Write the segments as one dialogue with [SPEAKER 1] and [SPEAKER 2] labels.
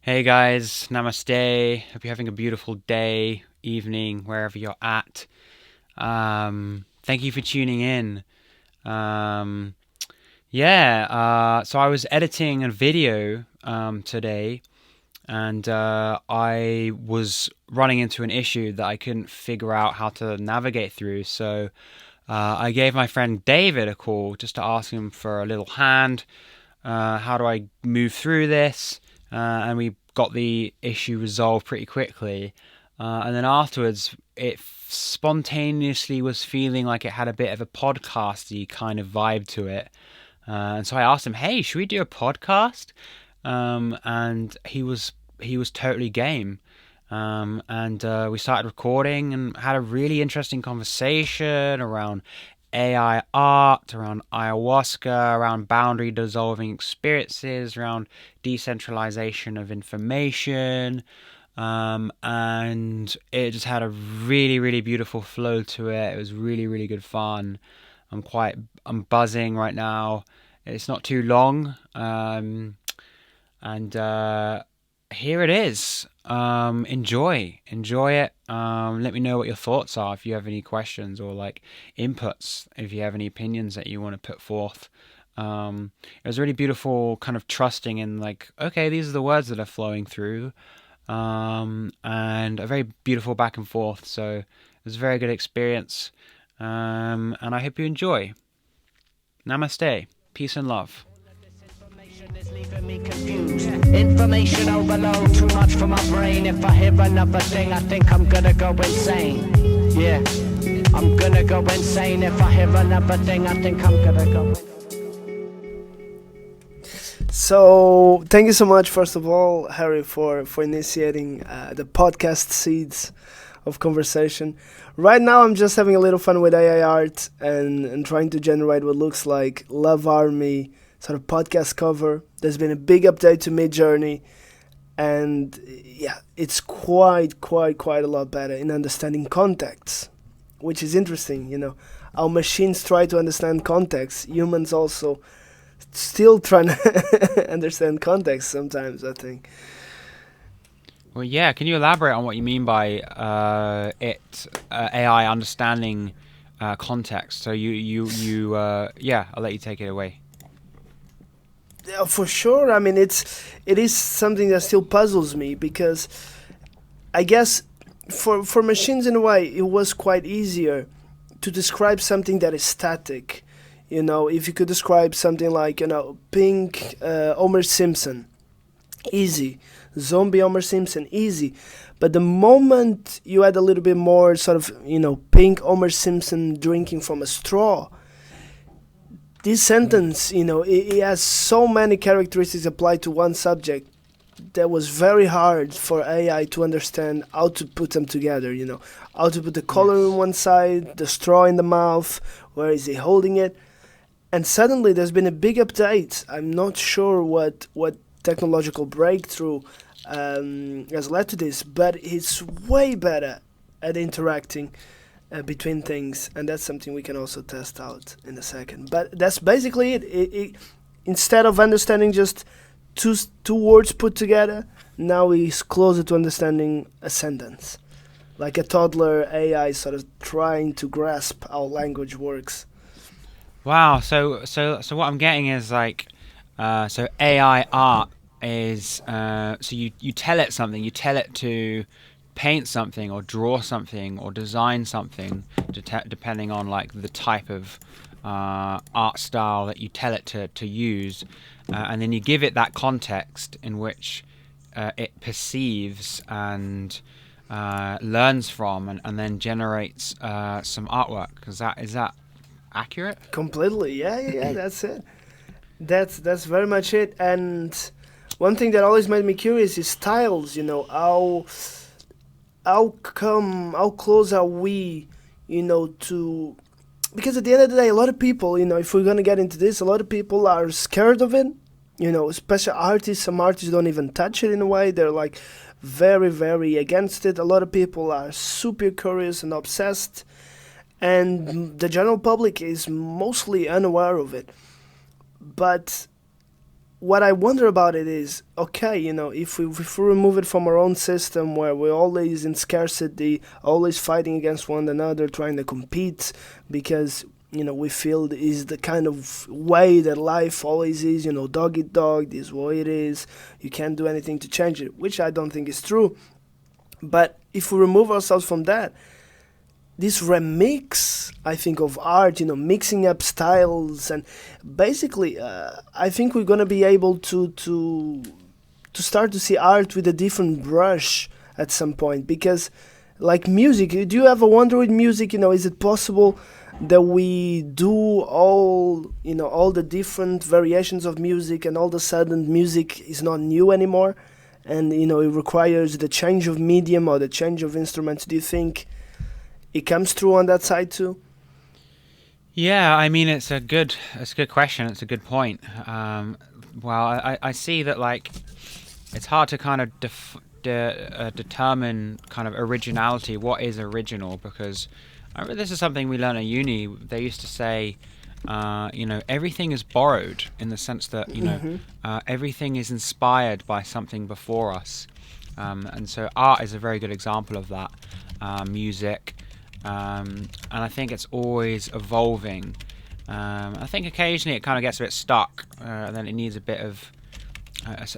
[SPEAKER 1] Hey guys, namaste. Hope you're having a beautiful day, evening, wherever you're at. Thank you for tuning in. Um, so I was editing a video today, and I was running into an issue that I couldn't figure out how to navigate through. So I gave my friend David a call just to ask him for a little hand. How do I move through this? And we got the issue resolved pretty quickly. And then afterwards, it spontaneously was feeling like it had a bit of a podcasty kind of vibe to it. And so I asked him, "Hey, should we do a podcast?" And he was totally game. And we started recording and had a really interesting conversation around AI art, around ayahuasca, around boundary dissolving experiences, around decentralization of information. And it just had a really, really beautiful flow to it. It was really, really good fun. I'm buzzing right now. It's not too long. And here it is. Enjoy it. Let me know what your thoughts are if you have any questions or like inputs, if you have any opinions that you want to put forth. It was really beautiful, kind of trusting in like, okay, these are the words that are flowing through, and a very beautiful back and forth. So it was a very good experience, and I hope you enjoy. Namaste, peace and love.
[SPEAKER 2] Is leaving me confused. Information overload, too much for my brain. If I hear another thing, I think I'm gonna go insane. Yeah, I'm gonna go insane. If I hear another thing, I think I'm gonna go.
[SPEAKER 3] So, thank you so much, first of all, Harry, for initiating the podcast seeds of conversation. Right now, I'm just having a little fun with AI art and trying to generate what looks like Love Army sort of podcast cover. There's been a big update to Midjourney, and yeah, it's quite a lot better in understanding context, which is interesting. Our machines try to understand context. Humans also still trying to understand context sometimes, I think.
[SPEAKER 1] Well, yeah. Can you elaborate on what you mean by AI understanding context? So yeah, I'll let you take it away.
[SPEAKER 3] Yeah, for sure. I mean, it is something that still puzzles me because I guess for machines in a way it was quite easier to describe something that is static. If you could describe something like pink Homer Simpson, easy. Zombie Homer Simpson, easy. But the moment you add a little bit more sort of pink Homer Simpson drinking from a straw, this sentence, it has so many characteristics applied to one subject that was very hard for AI to understand how to put them together, how to put the color on one side, the straw in the mouth, where is he holding it? And suddenly there's been a big update. I'm not sure what technological breakthrough has led to this, but it's way better at interacting between things, and that's something we can also test out in a second. But that's basically it. Instead of understanding just two words put together, now he's closer to understanding a sentence, like a toddler AI sort of trying to grasp how language works.
[SPEAKER 1] Wow. So what I'm getting is like, so AI art is so you tell it something, you tell it to paint something or draw something or design something, depending on like the type of art style that you tell it to use, and then you give it that context in which it perceives and learns from, and then generates some artwork. Is that accurate?
[SPEAKER 3] Completely, yeah. That's it. That's very much it. And one thing that always made me curious is styles. How close are we, to, because at the end of the day, a lot of people, if we're gonna get into this, a lot of people are scared of it. Especially artists. Some artists don't even touch it in a way. They're like very, very against it. A lot of people are super curious and obsessed, and the general public is mostly unaware of it. But what I wonder about it is, okay, if we remove it from our own system where we're always in scarcity, always fighting against one another, trying to compete because, we feel is the kind of way that life always is, dog eat dog, this is what it is, you can't do anything to change it, which I don't think is true. But if we remove ourselves from that, this remix, I think, of art, mixing up styles, and basically, I think we're gonna be able to start to see art with a different brush at some point. Because, like music, do you ever wonder with music, is it possible that we do all the different variations of music, and all of a sudden music is not new anymore, and it requires the change of medium or the change of instruments? Do you think it comes through on that side too?
[SPEAKER 1] Yeah, I mean, it's a good question. It's a good point. Well, I see that, like, it's hard to kind of determine kind of originality. What is original? Because this is something we learn at uni. They used to say, everything is borrowed, in the sense that everything is inspired by something before us, and so art is a very good example of that. Music. And I think it's always evolving. I think occasionally it kind of gets a bit stuck, and then it needs a bit of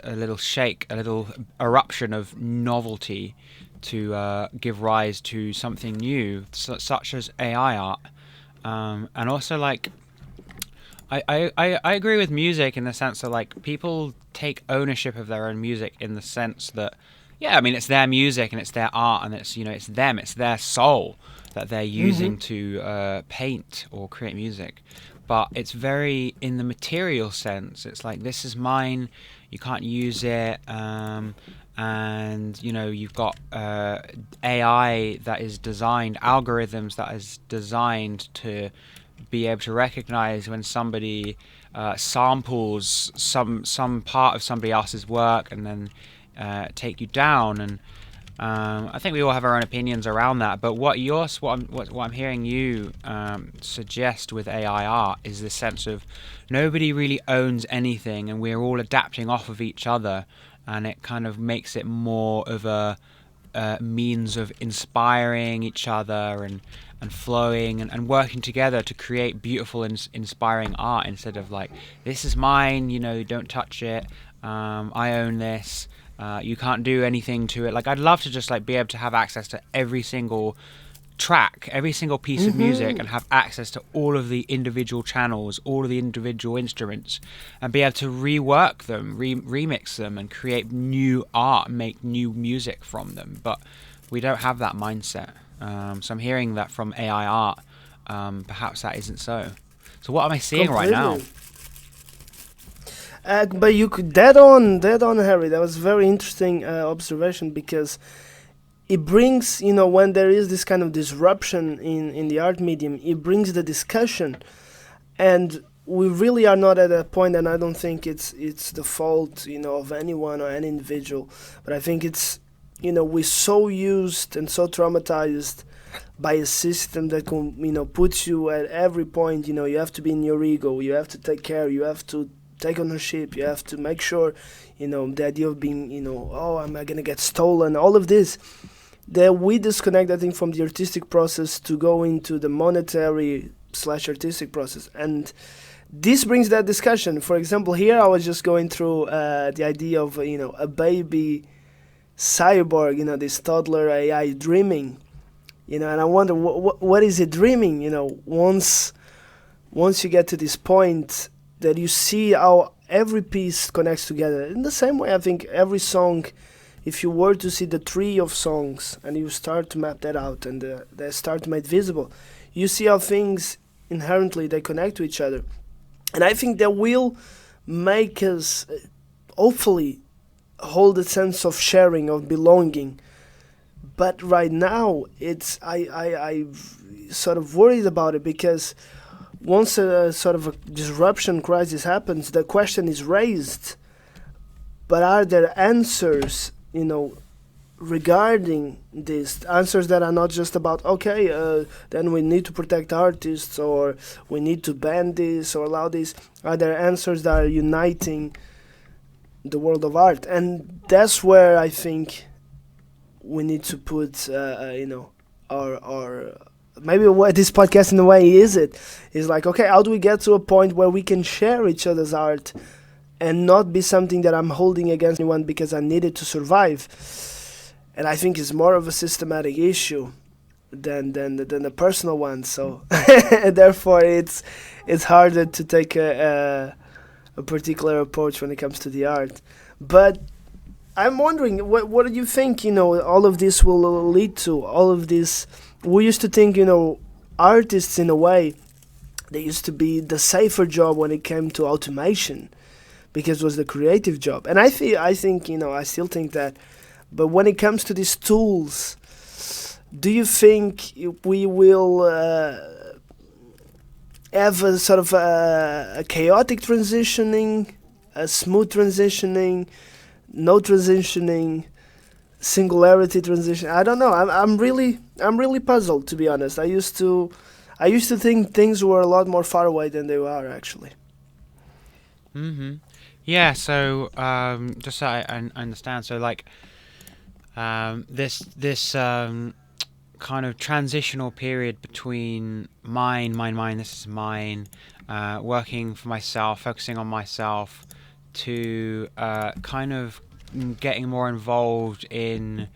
[SPEAKER 1] a little shake, a little eruption of novelty to give rise to something new, such as AI art. And also, like, I agree with music in the sense that, like, people take ownership of their own music, in the sense that, yeah, I mean, it's their music and it's their art, and it's it's them, it's their soul that they're using to paint or create music. But it's very, in the material sense, it's like, this is mine, you can't use it, and you've got AI that is designed, algorithms that is designed to be able to recognize when somebody samples some part of somebody else's work, and then take you down. And I think we all have our own opinions around that. But what I'm hearing you suggest with AI art is this sense of nobody really owns anything, and we're all adapting off of each other, and it kind of makes it more of a means of inspiring each other, and flowing, and working together to create beautiful and inspiring art, instead of like, this is mine, don't touch it, I own this, you can't do anything to it. Like, I'd love to just, like, be able to have access to every single track, every single piece of music, and have access to all of the individual channels, all of the individual instruments, and be able to rework them, remix them, and create new art, make new music from them. But we don't have that mindset. So I'm hearing that from AI art. Perhaps that isn't so. So what am I seeing
[SPEAKER 3] Completely.
[SPEAKER 1] right now?
[SPEAKER 3] But you could dead on, Harry. That was very interesting observation, because it brings, when there is this kind of disruption in the art medium, it brings the discussion, and we really are not at a point, and I don't think it's the fault, of anyone or any individual, but I think it's, we're so used and so traumatized by a system that puts you at every point. You have to be in your ego, you have to take care, you have to take ownership, you have to make sure, the idea of being, oh, am I gonna get stolen, all of this, that we disconnect, I think, from the artistic process to go into the monetary / artistic process. And this brings that discussion. For example, here I was just going through the idea of, a baby cyborg, this toddler AI dreaming, and I wonder what is it dreaming, once you get to this point, that you see how every piece connects together. In the same way, I think every song, if you were to see the tree of songs and you start to map that out, and they start to make visible, you see how things inherently, they connect to each other. And I think that will make us, hopefully, hold a sense of sharing, of belonging. But right now, I'm sort of worried about it, because once a sort of a disruption crisis happens, the question is raised, but are there answers, regarding this? Answers that are not just about, okay, then we need to protect artists, or we need to ban this or allow this. Are there answers that are uniting the world of art, and that's where I think we need to put, our maybe what this podcast in a way is like, okay, how do we get to a point where we can share each other's art and not be something that I'm holding against anyone because I need it to survive? And I think it's more of a systematic issue than a personal one. So therefore, it's harder to take a particular approach when it comes to the art. But I'm wondering, what do you think? All of this will lead to. All of this, we used to think, artists in a way, they used to be the safer job when it came to automation, because it was the creative job. And I think, I still think that. But when it comes to these tools, do you think we will have a sort of a chaotic transitioning, a smooth transitioning, no transitioning, singularity transition? I don't know. I'm really puzzled, to be honest. I used to think things were a lot more far away than they are actually.
[SPEAKER 1] Mm-hmm. Yeah. So just so I understand. So like this kind of transitional period between mine, this is mine, working for myself, focusing on myself, to kind of getting more involved in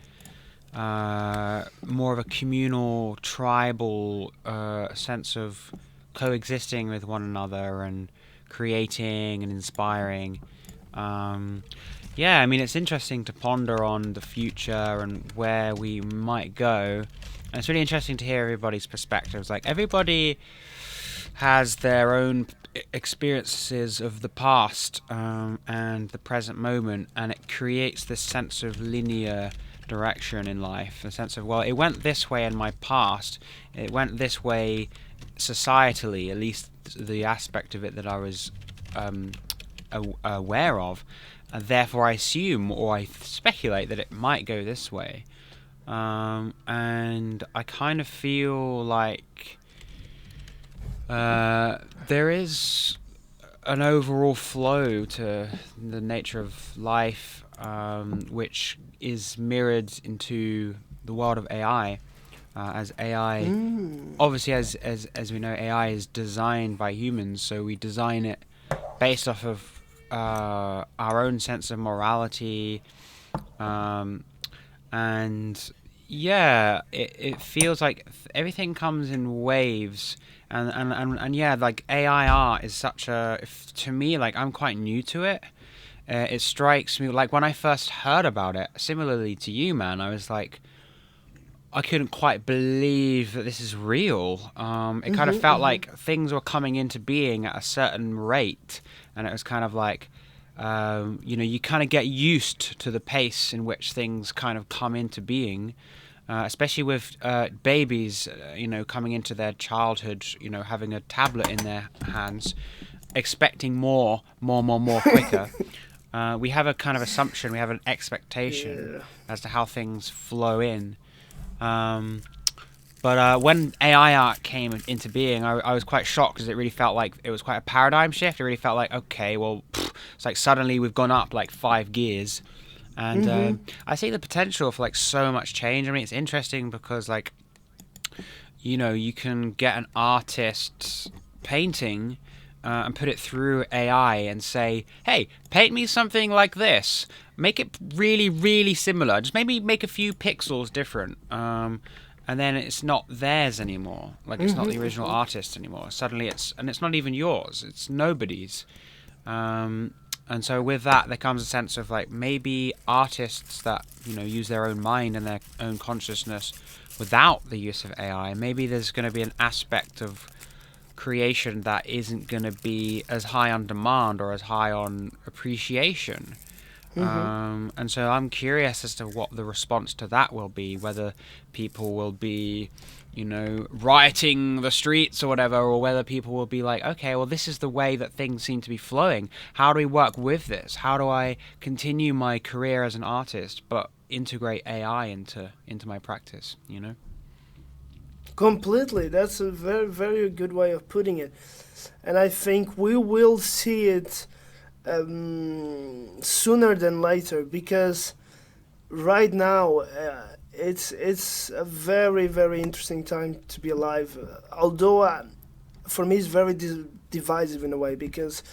[SPEAKER 1] more of a communal, tribal sense of coexisting with one another and creating and inspiring. Yeah, I mean, it's interesting to ponder on the future and where we might go. And it's really interesting to hear everybody's perspectives. Like, everybody has their own experiences of the past and the present moment, and it creates this sense of linear direction in life. A sense of, well, it went this way in my past, it went this way societally, at least the aspect of it that I was aware of. And therefore I assume or I speculate that it might go this way. And I kind of feel like there is an overall flow to the nature of life, which is mirrored into the world of AI. As AI, obviously, as we know, AI is designed by humans, so we design it based off of our own sense of morality, and yeah, it feels like everything comes in waves, and yeah, like AI art is such a, to me, like, I'm quite new to it. It strikes me like when I first heard about it, similarly to you, man, I was like, I couldn't quite believe that this is real. It kind of felt like things were coming into being at a certain rate, and it was kind of like, you kind of get used to the pace in which things kind of come into being, especially with babies, coming into their childhood, having a tablet in their hands, expecting more quicker. We have a kind of assumption, we have an expectation as to how things flow in. But when AI art came into being, I was quite shocked, because it really felt like it was quite a paradigm shift. It really felt like, okay, well, it's like suddenly we've gone up like 5 gears. And I see the potential for like so much change. I mean, it's interesting because, like, you can get an artist's painting and put it through AI and say, hey, paint me something like this. Make it really, really similar. Just maybe make a few pixels different. And then it's not theirs anymore. Like, it's not the original artist anymore. Suddenly it's not even yours. It's nobody's. And so with that, there comes a sense of, like, maybe artists that, use their own mind and their own consciousness without the use of AI, maybe there's going to be an aspect of creation that isn't going to be as high on demand or as high on appreciation. And so I'm curious as to what the response to that will be, whether people will be, rioting the streets or whatever, or whether people will be like, okay, well, this is the way that things seem to be flowing. How do we work with this? How do I continue my career as an artist, but integrate AI into my practice,
[SPEAKER 3] Completely. That's a very, very good way of putting it. And I think we will see it sooner than later, because right now it's a very very interesting time to be alive. Although for me it's very divisive in a way, because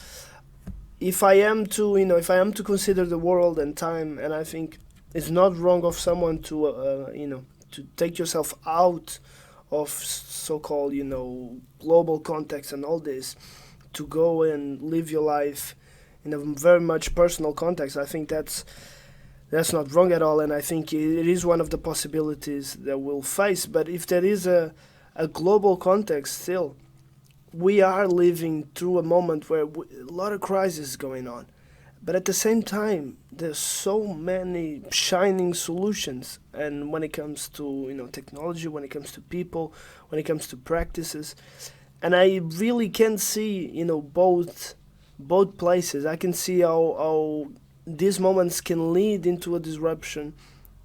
[SPEAKER 3] if I am to if I am to consider the world and time, and I think it's not wrong of someone to to take yourself out of so-called global context and all this, to go and live your life in a very much personal context. I think that's not wrong at all, and I think it is one of the possibilities that we'll face. But if there is a global context still, we are living through a moment where a lot of crisis going on. But at the same time, there's so many shining solutions. And when it comes to technology, when it comes to people, when it comes to practices, and I really can see both places. I can see how these moments can lead into a disruption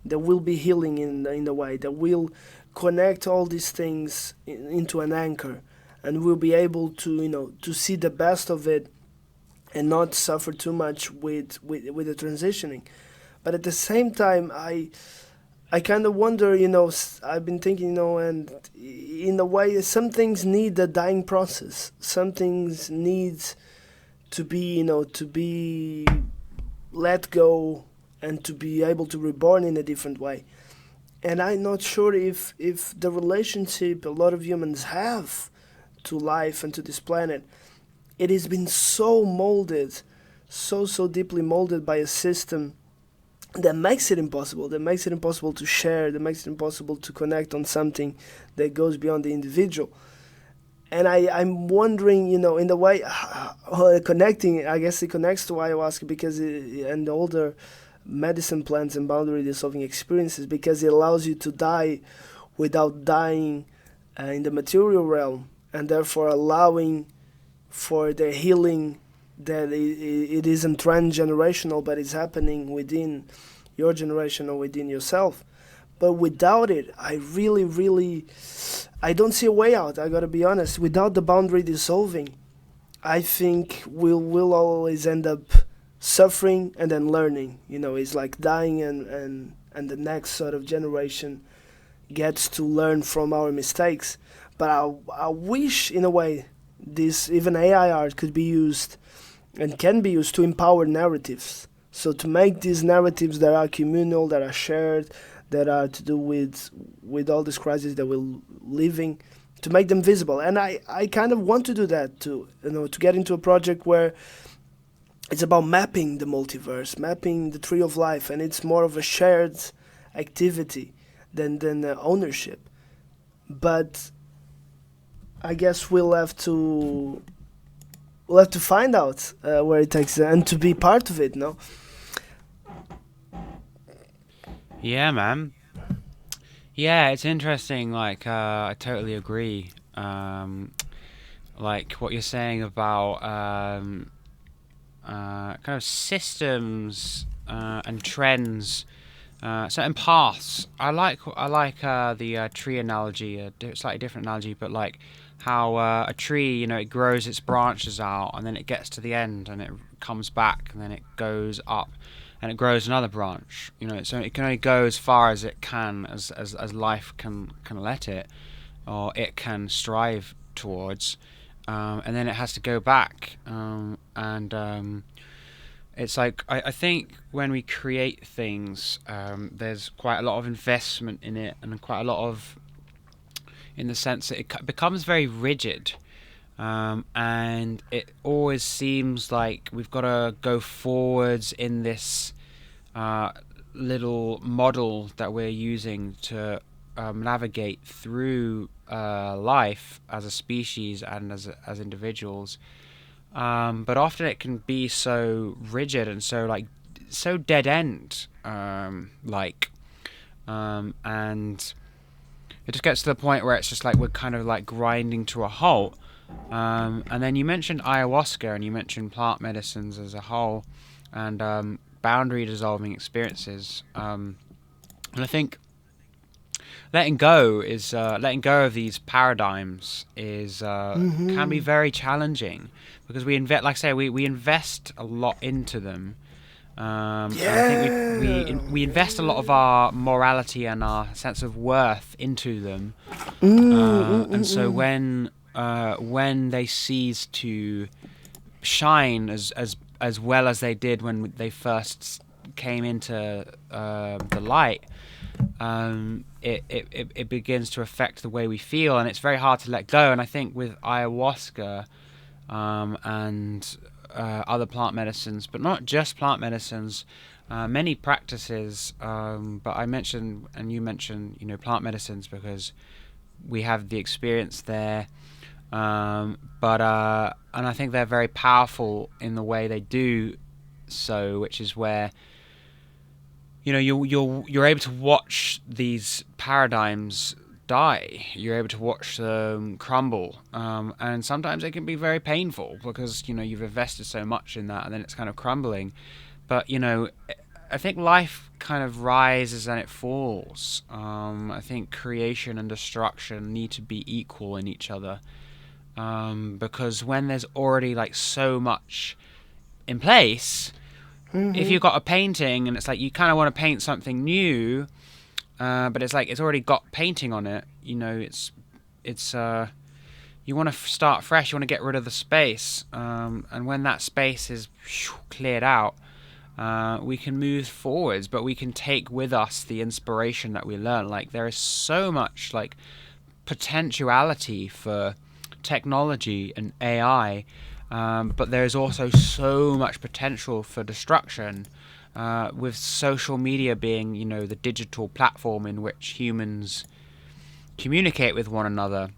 [SPEAKER 3] that will be healing in the way that will connect all these things into an anchor, and we'll be able to to see the best of it and not suffer too much with the transitioning. But at the same time, I kind of wonder, I've been thinking, and in a way, some things need a dying process. Some things need to be, to be let go and to be able to reborn in a different way. And I'm not sure if the relationship a lot of humans have to life and to this planet, it has been so molded, so deeply molded by a system that makes it impossible, to share, that makes it impossible to connect on something that goes beyond the individual. And I'm wondering, in the way, connecting, I guess it connects to ayahuasca, because and all the medicine plants and boundary dissolving experiences, because it allows you to die without dying in the material realm, and therefore allowing for the healing that it isn't transgenerational, but it's happening within your generation or within yourself. But without it, I really, I don't see a way out. I gotta be honest. Without the boundary dissolving, I think we'll always end up suffering and then learning. It's like dying, and the next sort of generation gets to learn from our mistakes. But I wish, in a way, this even AI art could be used and can be used to empower narratives. So to make these narratives that are communal, that are shared, that are to do with all these crises that we're living, to make them visible. And I kind of want to do that too, to get into a project where it's about mapping the multiverse, mapping the tree of life, and it's more of a shared activity than ownership. But I guess we'll have to find out where it takes and to be part of it. No.
[SPEAKER 1] Yeah, man. Yeah, it's interesting. Like, I totally agree. Like what you're saying about kind of systems and trends, certain paths. I like the tree analogy, slightly different analogy, but like how a tree, it grows its branches out, and then it gets to the end, and it comes back, and then it goes up, and it grows another branch. So it can only go as far as it can, as life can let it, or it can strive towards, and then it has to go back. And it's like I think when we create things, there's quite a lot of investment in it, and quite a lot of, in the sense that it becomes very rigid, and it always seems like we've got to go forwards in this little model that we're using to navigate through life as a species and as individuals. But often it can be so rigid and so dead end, and it just gets to the point where it's just like we're kind of like grinding to a halt. And then you mentioned ayahuasca, and you mentioned plant medicines as a whole, and boundary dissolving experiences. And I think letting go of these paradigms is can be very challenging, because like I say, we invest a lot into them. And I think we invest a lot of our morality and our sense of worth into them, and so when they cease to shine as well as they did when they first came into the light, it begins to affect the way we feel, and it's very hard to let go. And I think with ayahuasca and other plant medicines, but not just plant medicines, many practices. But I mentioned, and you mentioned, plant medicines because we have the experience there. But and I think they're very powerful in the way they do so, which is where you're able to watch these paradigms die. You're able to watch them crumble, and sometimes it can be very painful because you've invested so much in that, and then it's kind of crumbling. But I think life kind of rises and it falls. I think creation and destruction need to be equal in each other, because when there's already like so much in place, if you've got a painting and it's like you kind of want to paint something new, but it's like it's already got painting on it, it's you want to start fresh. You want to get rid of the space, and when that space is cleared out, we can move forwards, but we can take with us the inspiration that we learn. Like there is so much like potentiality for technology and AI, but there is also so much potential for destruction, with social media being the digital platform in which humans communicate with one another,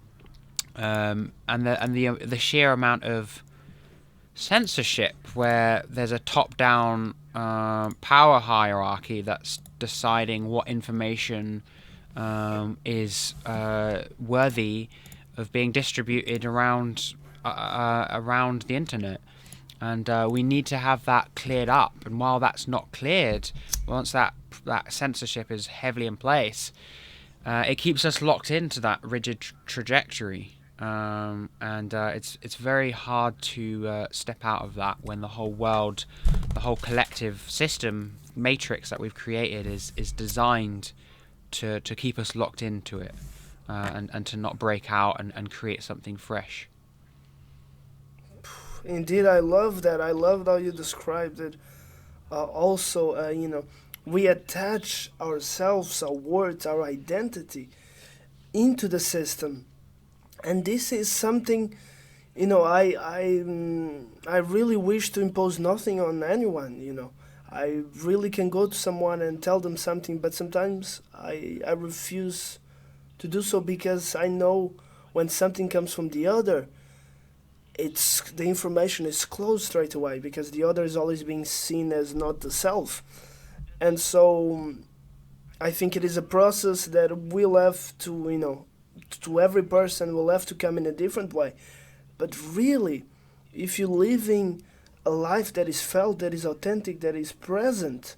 [SPEAKER 1] and the sheer amount of censorship where there's a top-down power hierarchy that's deciding what information is worthy of being distributed around the internet. And we need to have that cleared up. And while that's not cleared, once that censorship is heavily in place, it keeps us locked into that rigid trajectory. And it's very hard to step out of that when the whole world, the whole collective system matrix that we've created is designed to keep us locked into it, and to not break out and create something fresh.
[SPEAKER 3] Indeed, I love that. I loved how you described it. Also, we attach ourselves, our words, our identity into the system, and this is something, I really wish to impose nothing on anyone. I really can go to someone and tell them something, but sometimes I refuse to do so because I know when something comes from the other, the information is closed straight away because the other is always being seen as not the self. And so I think it is a process that we'll have to, to every person will have to come in a different way. But really, if you're living a life that is felt, that is authentic, that is present,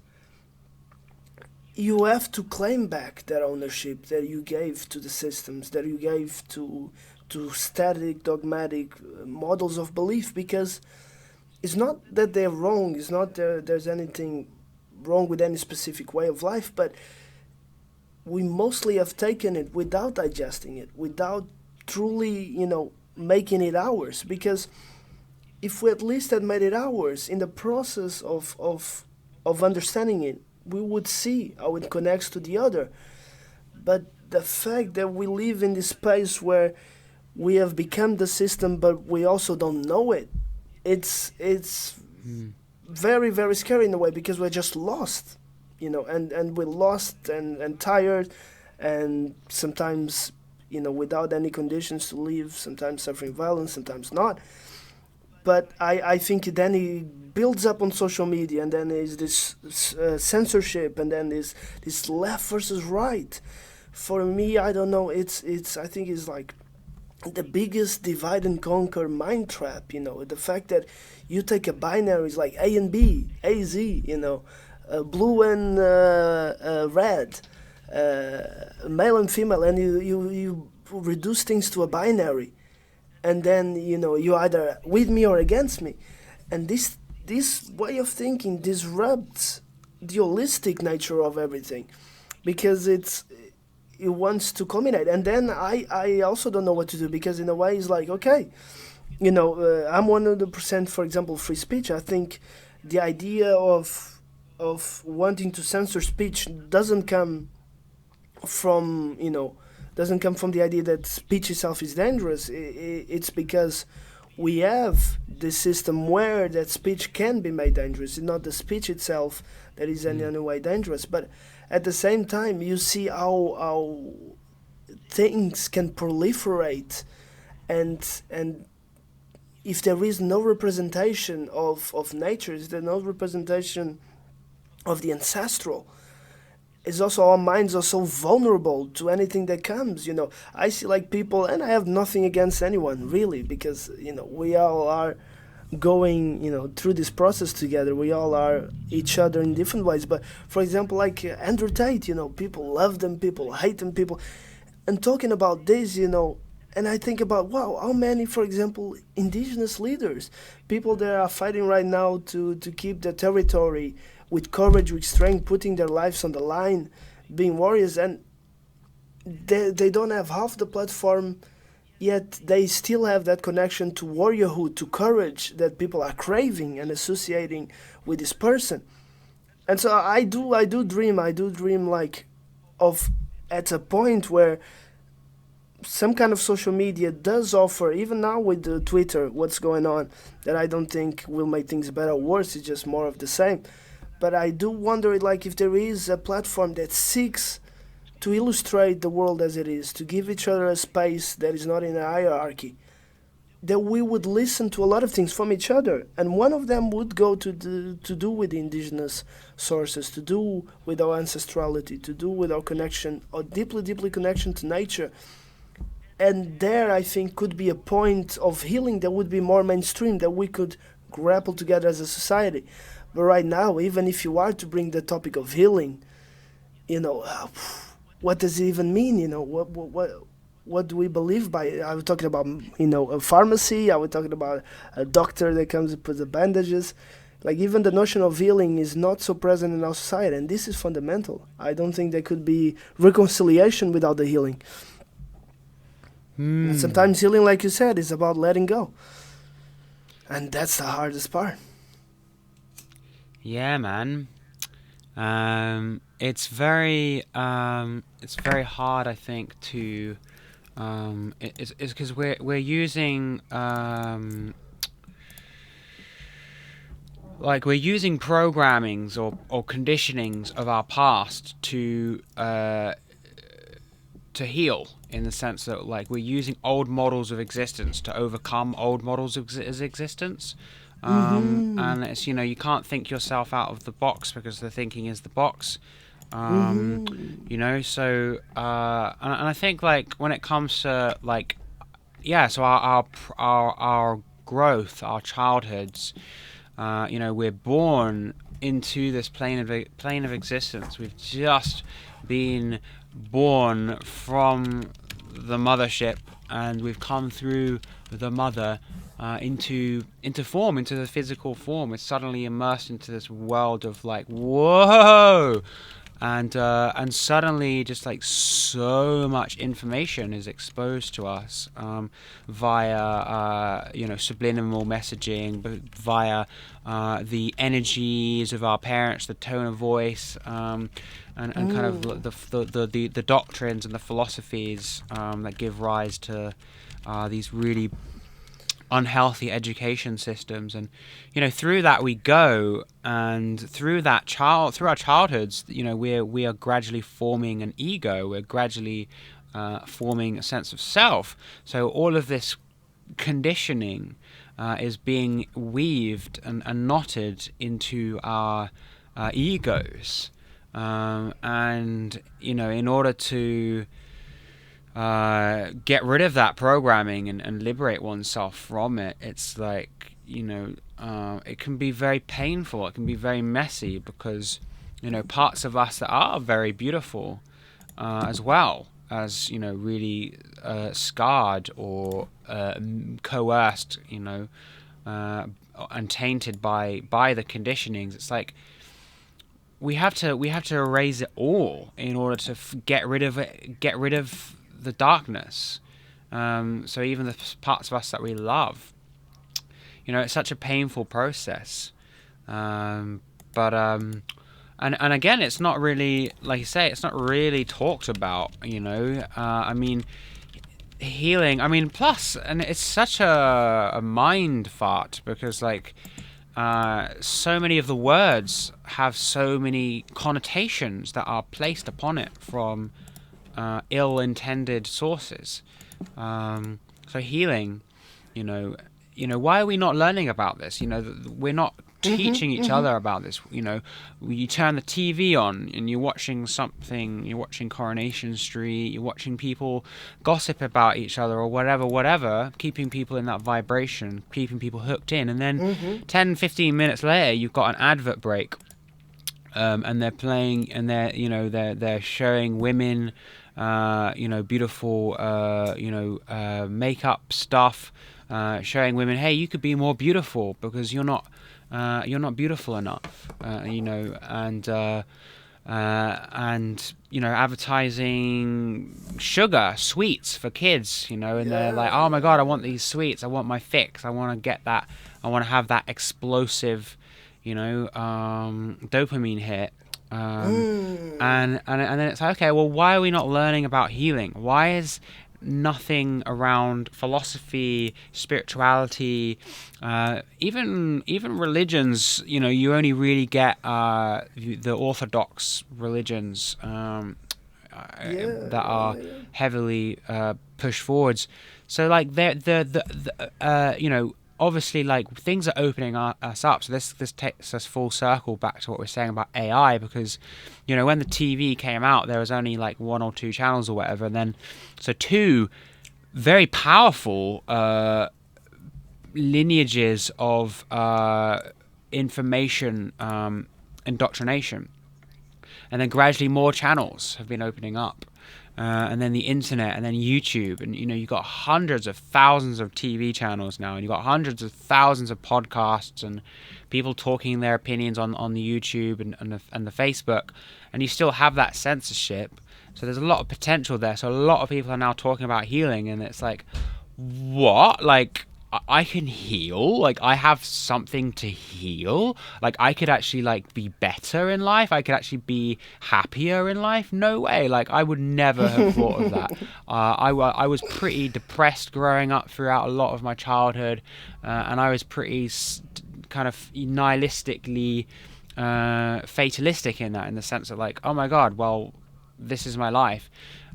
[SPEAKER 3] you have to claim back that ownership that you gave to the systems, that you gave to static, dogmatic models of belief, because it's not that they're wrong, it's not there's anything wrong with any specific way of life, but we mostly have taken it without digesting it, without truly, making it ours. Because if we at least had made it ours in the process of understanding it, we would see how it connects to the other. But the fact that we live in this space where we have become the system, but we also don't know it, it's very, very scary in a way, because we're just lost, and we're lost and tired, and sometimes, without any conditions to live, sometimes suffering violence, sometimes not. But I think then it builds up on social media, and then there's this censorship, and then this left versus right. For me, I don't know, it's I think it's like the biggest divide and conquer mind trap, the fact that you take a binary, it's like A and B, A, Z, blue and red, male and female, and you reduce things to a binary, and then you're either with me or against me, and this way of thinking disrupts the holistic nature of everything, because it wants to culminate. And then I also don't know what to do, because in a way it's like, okay, I'm 100%, for example, free speech. I think the idea of wanting to censor speech from doesn't come from the idea that speech itself is dangerous. It's because we have this system where that speech can be made dangerous. It's not the speech itself that is in any way dangerous, but at the same time you see how things can proliferate, and if there is no representation of nature, if there's no representation of the ancestral, it's also our minds are so vulnerable to anything that comes. I see like people, and I have nothing against anyone really, because we all are going through this process together. We all are each other in different ways. But for example, like Andrew Tate, people love them, people hate them, people, and talking about this, and I think about, wow, how many, for example, indigenous leaders, people that are fighting right now to keep their territory with courage, with strength, putting their lives on the line, being warriors, and they don't have half the platform, yet they still have that connection to warriorhood, to courage that people are craving and associating with this person. And so I do dream like of at a point where some kind of social media does offer, even now with the Twitter, what's going on, that I don't think will make things better or worse. It's just more of the same. But I do wonder, like, if there is a platform that seeks to illustrate the world as it is, to give each other a space that is not in a hierarchy, that we would listen to a lot of things from each other, and one of them would go to do with the indigenous sources, to do with our ancestrality, to do with our connection, our deeply connection to nature. And there, I think, could be a point of healing that would be more mainstream, that we could grapple together as a society. But right now, even if you are to bring the topic of healing, what does it even mean? What do we believe by? Are we talking about a pharmacy? Are we talking about a doctor that comes and puts the bandages? Like, even the notion of healing is not so present in our society, and this is fundamental. I don't think there could be reconciliation without the healing. And sometimes healing, like you said, is about letting go, and that's the hardest part.
[SPEAKER 1] Yeah, man. It's very hard, I think, to it's because we're using we're using programmings or conditionings of our past to heal, in the sense that, like, we're using old models of existence to overcome old models of existence. And it's, you can't think yourself out of the box, because the thinking is the box. So and I think, like, when it comes to, like, so our growth, our childhoods, we're born into this plane of existence. We've just been born from the mothership, and we've come through the mother into form, into the physical form. We're suddenly immersed into this world of, like, whoa, and suddenly just, like, so much information is exposed to us via subliminal messaging, but via the energies of our parents, the tone of voice, and kind of the doctrines and the philosophies that give rise to these really unhealthy education systems. And through that we go, and through our childhoods, we are gradually forming an ego. We're gradually forming a sense of self. So all of this conditioning is being weaved and knotted into our egos, and in order to get rid of that programming and liberate oneself from it, it's like, it can be very painful, it can be very messy, because parts of us that are very beautiful as well as, really scarred or coerced, uh, and tainted by the conditionings. It's like we have to erase it all in order to get rid of it, get rid of the darkness. So even the parts of us that we love, it's such a painful process. But and again, it's not really, like you say, it's not really talked about. I mean, healing. I mean, plus, and it's such a mind fart because like so many of the words have so many connotations that are placed upon it from ill-intended sources. So healing, you know, why are we not learning about this? We're not teaching each other about this. You turn the TV on and you're watching something. You're watching Coronation Street. You're watching people gossip about each other or whatever, keeping people in that vibration, keeping people hooked in. And then 10, 15 minutes later, you've got an advert break. And they're playing, and they're showing women, beautiful, makeup stuff, showing women, hey, you could be more beautiful because you're not beautiful enough, and advertising sugar sweets for kids, and they're like, oh my god, I want these sweets, I want my fix, I want to get that, I want to have that explosive, dopamine hit. And then it's like, okay, well, why are we not learning about healing? Why is nothing around philosophy, spirituality, even religions? You only really get the orthodox religions that are heavily pushed forwards. So like obviously, like, things are opening us up. So this takes us full circle back to what we're saying about AI, because when the TV came out, there was only like one or two channels or whatever, and then so two very powerful lineages of information indoctrination, and then gradually more channels have been opening up. And then the internet, and then YouTube, and you've got hundreds of thousands of TV channels now, and you've got hundreds of thousands of podcasts and people talking their opinions on the YouTube and the Facebook, and you still have that censorship. So there's a lot of potential there. So a lot of people are now talking about healing, and it's like, what? Like, I can heal? Like, I have something to heal? Like, I could actually, like, be better in life? I could actually be happier in life? No way. Like, I would never have thought of that. I was pretty depressed growing up throughout a lot of my childhood, and I was pretty kind of nihilistically fatalistic in that, in the sense of, like, oh my god, well, this is my life.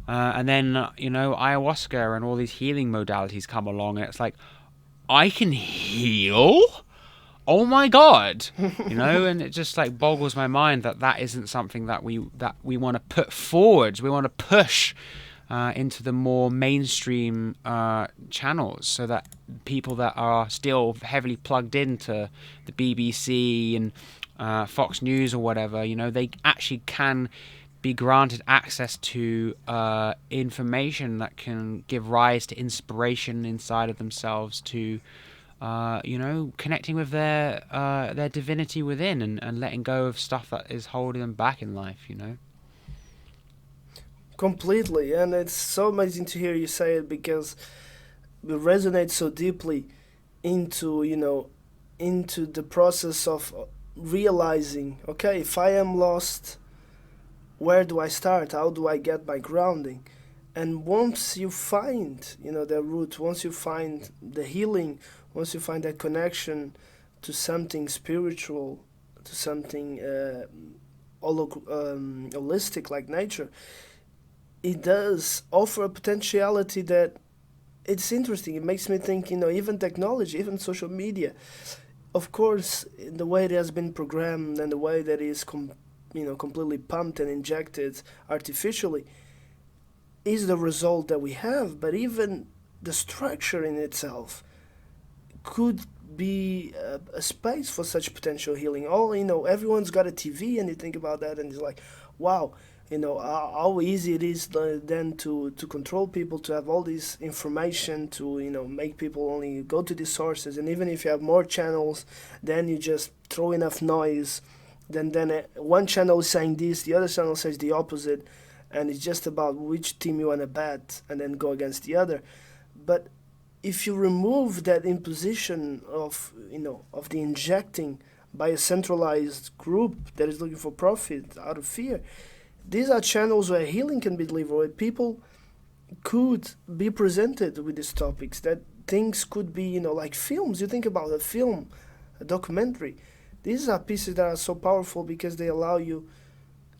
[SPEAKER 1] And then, ayahuasca and all these healing modalities come along, and it's like, I can heal? Oh my god. And it just like boggles my mind that isn't something that we want to put forward. We want to push into the more mainstream channels, so that people that are still heavily plugged into the BBC and Fox News or whatever, they actually can be granted access to information that can give rise to inspiration inside of themselves, to connecting with their divinity within, and letting go of stuff that is holding them back in life.
[SPEAKER 3] Completely, and it's so amazing to hear you say it, because it resonates so deeply into into the process of realizing, okay, if I am lost, where do I start? How do I get my grounding? And once you find, the root, once you find the healing, once you find that connection to something spiritual, to something holistic like nature, it does offer a potentiality that it's interesting. It makes me think, even technology, even social media, of course, the way it has been programmed and the way that is completely pumped and injected artificially is the result that we have. But even the structure in itself could be a space for such potential healing. Everyone's got a TV, and you think about that, and it's like, wow, how easy it is then to control people, to have all this information, to make people only go to these sources. And even if you have more channels, then you just throw enough noise, then one channel is saying this, the other channel says the opposite, and it's just about which team you want to bet and then go against the other. But if you remove that imposition of the injecting by a centralized group that is looking for profit out of fear, these are channels where healing can be delivered, where people could be presented with these topics, that things could be, like films. You think about a film, a documentary. These are pieces that are so powerful because they allow you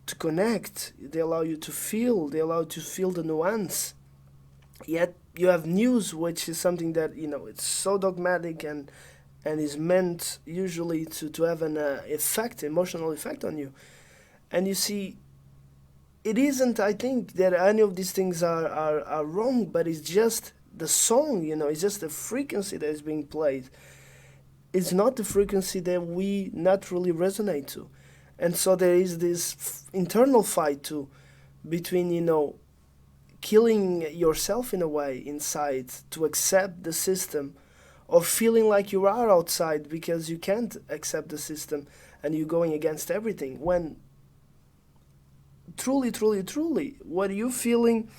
[SPEAKER 3] to connect, they allow you to feel, they allow you to feel the nuance. Yet you have news, which is something that, it's so dogmatic and is meant usually to have an emotional effect on you. And you see, it isn't, I think, that any of these things are wrong, but it's just the song, it's just the frequency that is being played. It's not the frequency that we naturally resonate to. And so there is this internal fight too, between, killing yourself in a way inside to accept the system, or feeling like you are outside because you can't accept the system and you're going against everything, when truly, truly, truly, what you're feeling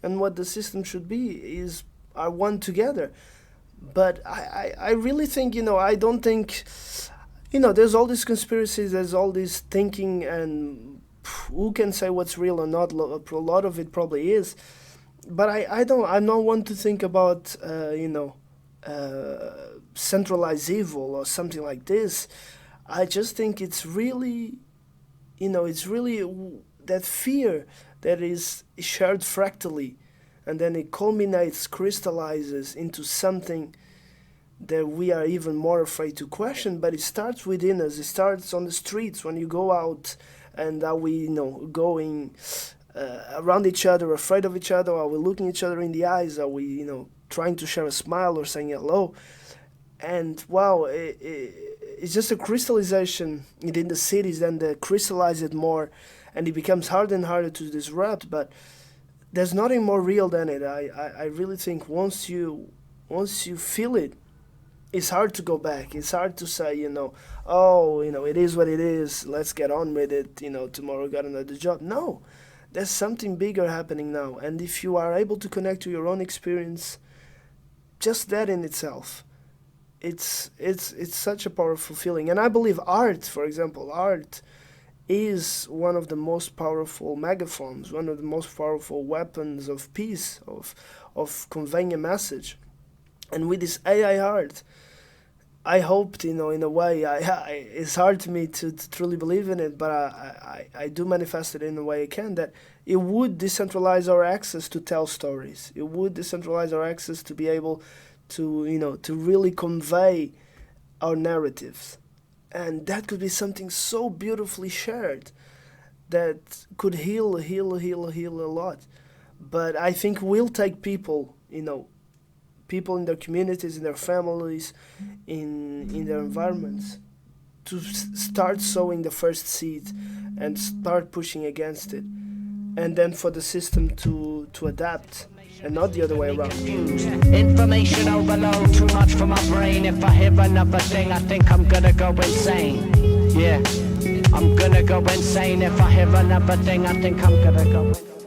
[SPEAKER 3] and what the system should be are one together. But I really think, I don't think, there's all these conspiracies, there's all this thinking, and who can say what's real or not? A lot of it probably is. But I'm not one to think about, centralized evil or something like this. I just think it's really, it's really that fear that is shared fractally, and then it culminates, crystallizes into something that we are even more afraid to question. But it starts within us. It starts on the streets when you go out, and are we, going around each other, afraid of each other? Are we looking each other in the eyes? Are we, trying to share a smile or saying hello? And wow, it's just a crystallization within the cities, then they crystallize it more, and it becomes harder and harder to disrupt. But there's nothing more real than it. I really think once you feel it, it's hard to go back. It's hard to say, it is what it is, let's get on with it, tomorrow got another job. No, there's something bigger happening now. And if you are able to connect to your own experience, just that in itself, it's such a powerful feeling. And I believe art, for example, is one of the most powerful megaphones, one of the most powerful weapons of peace, of conveying a message. And with this AI art, I hoped, in a way, it's hard to me to truly believe in it, but I do manifest it in the way I can, that it would decentralize our access to tell stories. It would decentralize our access to be able to, to really convey our narratives. And that could be something so beautifully shared that could heal a lot. But I think we'll take people, people in their communities, in their families, in their environments, to start sowing the first seed and start pushing against it. And then for the system to adapt, and not the other way around.
[SPEAKER 2] Information overload, too much for my brain. If I hear another thing, I think I'm gonna go insane. Yeah, I'm gonna go insane. If I hear another thing, I think I'm gonna go insane.